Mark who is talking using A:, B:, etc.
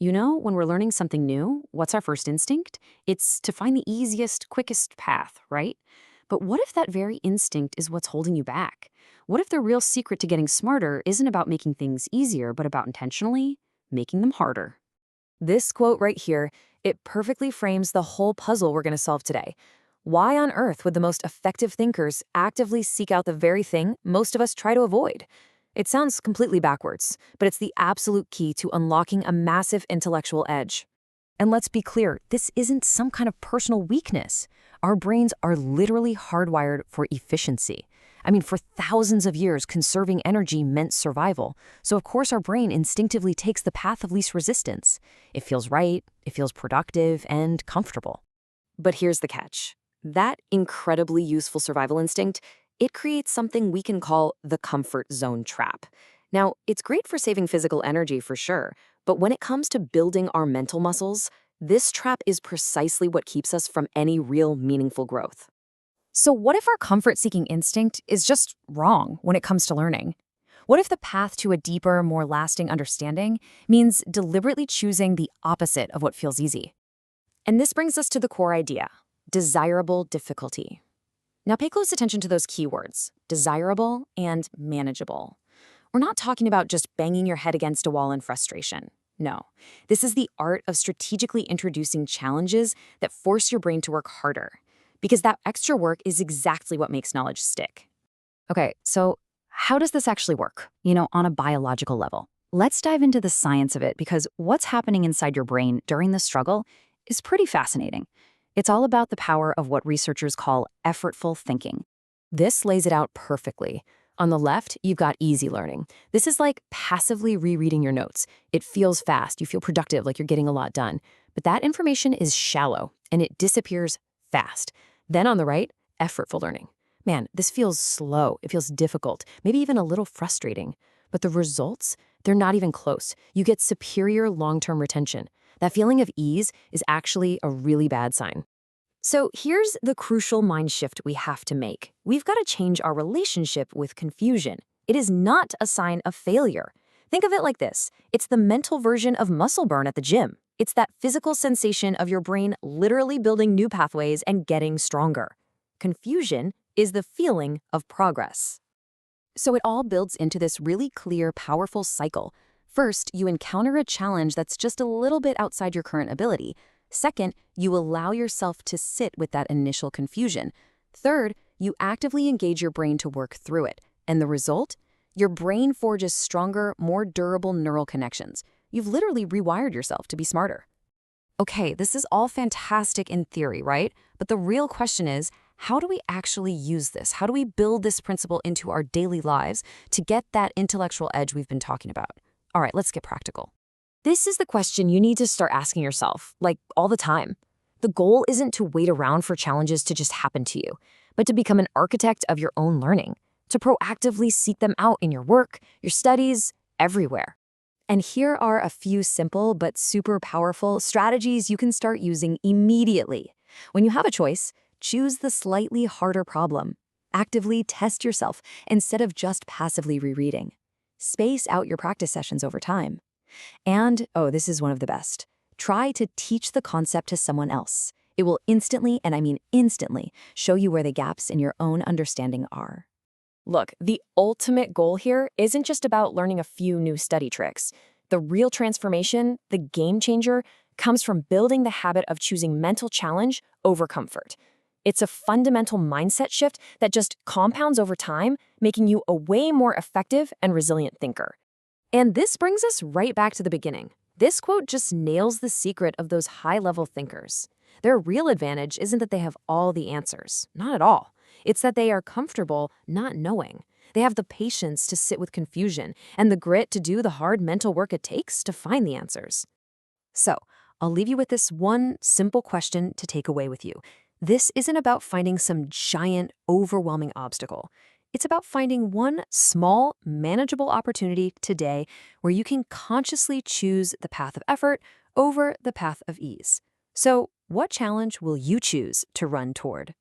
A: You know, when we're learning something new, what's our first instinct? It's to find the easiest, quickest path, right? But what if that very instinct is what's holding you back? What if the real secret to getting smarter isn't about making things easier, but about intentionally making them harder?
B: This quote right here, it perfectly frames the whole puzzle we're going to solve today. Why on earth would the most effective thinkers actively seek out the very thing most of us try to avoid? It sounds completely backwards, but it's the absolute key to unlocking a massive intellectual edge. And let's be clear, this isn't some kind of personal weakness. Our brains are literally hardwired for efficiency. I mean, for thousands of years, conserving energy meant survival. So of course our brain instinctively takes the path of least resistance. It feels right, it feels productive, and comfortable. But here's the catch. That incredibly useful survival instinct, it creates something we can call the comfort zone trap. Now, it's great for saving physical energy for sure, but when it comes to building our mental muscles, this trap is precisely what keeps us from any real meaningful growth. So what if our comfort-seeking instinct is just wrong when it comes to learning? What if the path to a deeper, more lasting understanding means deliberately choosing the opposite of what feels easy? And this brings us to the core idea: desirable difficulty. Now pay close attention to those keywords, desirable and manageable. We're not talking about just banging your head against a wall in frustration. No, this is the art of strategically introducing challenges that force your brain to work harder, because that extra work is exactly what makes knowledge stick. Okay, so how does this actually work, on a biological level? Let's dive into the science of it, because what's happening inside your brain during the struggle is pretty fascinating. It's all about the power of what researchers call effortful thinking. This lays it out perfectly. On the left, you've got easy learning. This is like passively rereading your notes. It feels fast, you feel productive, like you're getting a lot done. But that information is shallow, and it disappears fast. Then on the right, effortful learning. Man, this feels slow, it feels difficult, maybe even a little frustrating. But the results, they're not even close. You get superior long-term retention. That feeling of ease is actually a really bad sign. So here's the crucial mind shift we have to make. We've got to change our relationship with confusion. It is not a sign of failure. Think of it like this. It's the mental version of muscle burn at the gym. It's that physical sensation of your brain literally building new pathways and getting stronger. Confusion is the feeling of progress. So it all builds into this really clear, powerful cycle. First, you encounter a challenge that's just a little bit outside your current ability. Second, you allow yourself to sit with that initial confusion. Third, you actively engage your brain to work through it. And the result? Your brain forges stronger, more durable neural connections. You've literally rewired yourself to be smarter. Okay, this is all fantastic in theory, right? But the real question is, how do we actually use this? How do we build this principle into our daily lives to get that intellectual edge we've been talking about? All right, let's get practical. This is the question you need to start asking yourself, like all the time. The goal isn't to wait around for challenges to just happen to you, but to become an architect of your own learning, to proactively seek them out in your work, your studies, everywhere. And here are a few simple but super powerful strategies you can start using immediately. When you have a choice, choose the slightly harder problem. Actively test yourself instead of just passively rereading. Space out your practice sessions over time. And, oh, this is one of the best. Try to teach the concept to someone else. It will instantly, and I mean instantly, show you where the gaps in your own understanding are. Look, the ultimate goal here isn't just about learning a few new study tricks. The real transformation, the game changer, comes from building the habit of choosing mental challenge over comfort. It's a fundamental mindset shift that just compounds over time, making you a way more effective and resilient thinker. And this brings us right back to the beginning. This quote just nails the secret of those high-level thinkers. Their real advantage isn't that they have all the answers. Not at all. It's that they are comfortable not knowing. They have the patience to sit with confusion and the grit to do the hard mental work it takes to find the answers. So, I'll leave you with this one simple question to take away with you. This isn't about finding some giant, overwhelming obstacle. It's about finding one small, manageable opportunity today where you can consciously choose the path of effort over the path of ease. So, what challenge will you choose to run toward?